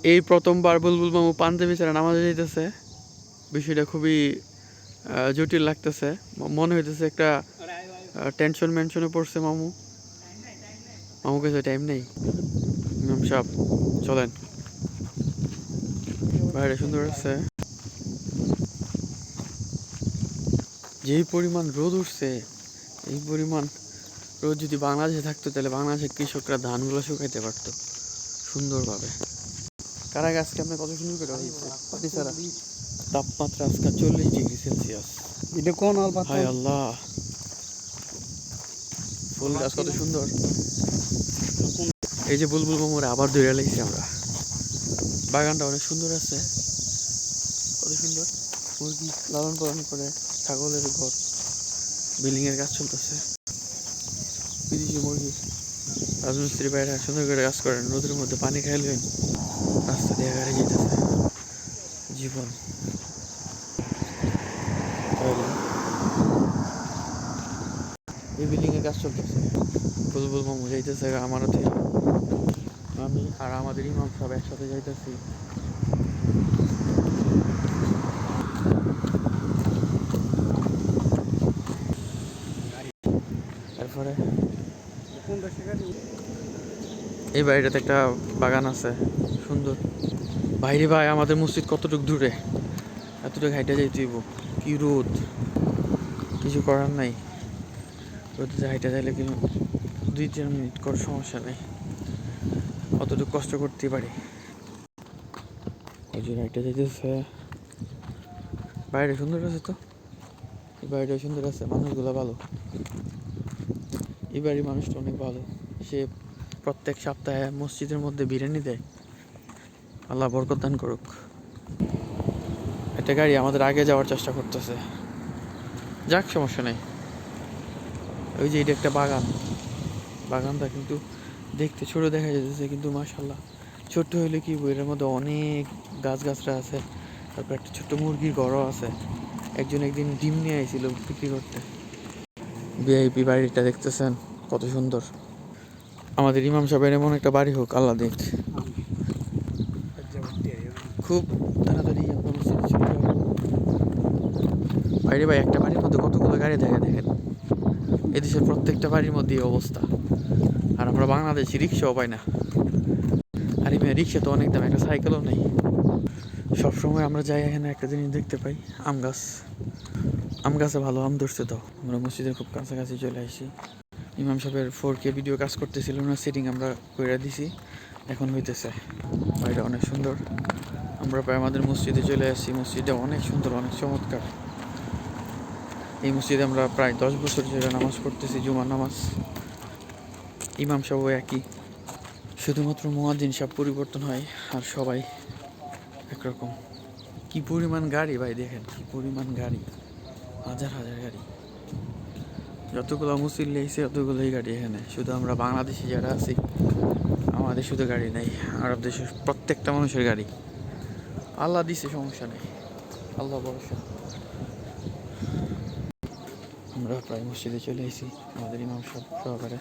এই প্রথমবার বুলবুল মামু পাঞ্জাবি ছাড়া নামাজে যাইতেছে। বিষয়টা খুবই জটিল লাগতেছে। মনে হইতেছে একটা টেনশন মেনশনে পড়ছে মামু। মামু কাছে টাইম নেই। ইমাম সাহেব চলেন, বাইরে সুন্দর আছে। যেই পরিমাণ রোদ উঠছে, এই পরিমাণ রোদ যদি বাংলাদেশে থাকতো তাহলে বাংলাদেশের কৃষকরা ধানগুলো শুকাইতে পারতো সুন্দরভাবে। কারা গাছ কেমন কত সুন্দর করে হয়েছে পাটি ছাড়া। তাপমাত্রা আজকে 40°C। এটা কোন হায় আল্লাহ, ফুল গাছ কত সুন্দর। এই যে বুলবুল মামুরে আবার ধরে লাগছি আমরা। বাগানটা অনেক সুন্দর আছে, কত সুন্দর। মুরগি লালন পালন করে, ছাগলের ঘর, বিল্ডিং এর কাজ চলতেছে। বিদেশি মুরগি, রাজমিস্ত্রি বাইরে সুন্দর করে কাজ করেন। নদীর মধ্যে পানি খাইলেন, রাস্তা দিয়ে গাড়ি যেতেছে। জীবন এই বিল্ডিং এর কাজ চলতেছে। বুলবুল মামু যাইতেছে আমারতে, আমি আর আমাদের ইমাম সব একসাথে যাইতেছি। তারপরে এই বাড়িটাতে একটা বাগান আছে সুন্দর। বাইরে ভাই আমাদের মসজিদ কতটুকু দূরে, এতটুকু হাইটে যাইতে হইব। কি রোদ, কিছু করার নাই। রোদে হাইটে যাইলে কিন্তু 2-4 মিনিট কর সমস্যা নেই, অতটুকু কষ্ট করতে পারি। ওই যে হাইটে যাইতেছে। বাইরে সুন্দর আছে তো, এই বাড়িটা সুন্দর আছে, মানুষগুলো ভালো। এই বাড়ির মানুষটা অনেক ভালো। সে প্রত্যেক সপ্তাহে মসজিদের মধ্যে বিরিয়ানি দেয়। আল্লাহ বরকত দান করুক। একটা গাড়ি আমাদের আগে যাওয়ার চেষ্টা করতেছে, যাক সমস্যা নেই। ওই যে এটা একটা বাগান, বাগানটা কিন্তু দেখতে ছোট দেখা যাচ্ছে, কিন্তু মাশাআল্লাহ ছোট্ট হইলে কি এর মধ্যে অনেক গাছগাছরা আছে। তারপর একটা ছোট্ট মুরগির ঘরও আছে। একজন একদিন ডিম নিয়ে আইছিল বিক্রি করতে। ভিআইপি বাড়িটা দেখতেছেন কত সুন্দর। আমাদের ইমাম সাহেবের এমন একটা বাড়ি হোক আল্লাহ দেখ। খুব তাড়াতাড়ি আমরা মসজিদে চলে যাবো। বাইরে ভাই একটা বাড়ির মধ্যে কতগুলো গাড়ি থাকে দেখেন। এদেশের প্রত্যেকটা বাড়ির মধ্যে এই অবস্থা। আর আমরা বাংলাদেশি রিক্সাও পাই না। আর এই রিক্সা তো অনেক দাম, একটা সাইকেলও নেই। সবসময় আমরা যাই এখানে একটা জিনিস দেখতে পাই, আম গাছ। আম গাছে ভালো আম ধরছে তো। আমরা মসজিদের খুব কাছাকাছি চলে আসি। ইমাম সাহেবের 4K ভিডিও কাজ করতেছিল না, সেটিং আমরা করে দিছি, এখন হইতেছে। বাড়িটা অনেক সুন্দর। আমরা প্রায় আমাদের মসজিদে চলে আসছি। মসজিদটা অনেক সুন্দর, অনেক চমৎকার। এই মসজিদে আমরা প্রায় 10 বছর ধরে নামাজ পড়তেছি, জুমার নামাজ। ইমাম সাহেব একই, শুধুমাত্র মুয়াজ্জিন সাহেব পরিবর্তন হয়, আর সবাই একরকম। কি পরিমাণ গাড়ি ভাই দেখেন, কি পরিমাণ গাড়ি, হাজার হাজার গাড়ি। যতগুলো মুসল্লি এসে অতগুলোই গাড়ি এখানে। শুধু আমরা বাংলাদেশি যারা আছি আমাদের শুধু গাড়ি নেই, আরব দেশের প্রত্যেকটা মানুষের গাড়ি। আল্লাহ দিছে, সমস্যা নেই, আল্লাহ ভরসা। আমরা প্রায় মসজিদে চলে এসেছি আমাদের ইমাম সাহেব সহকারে।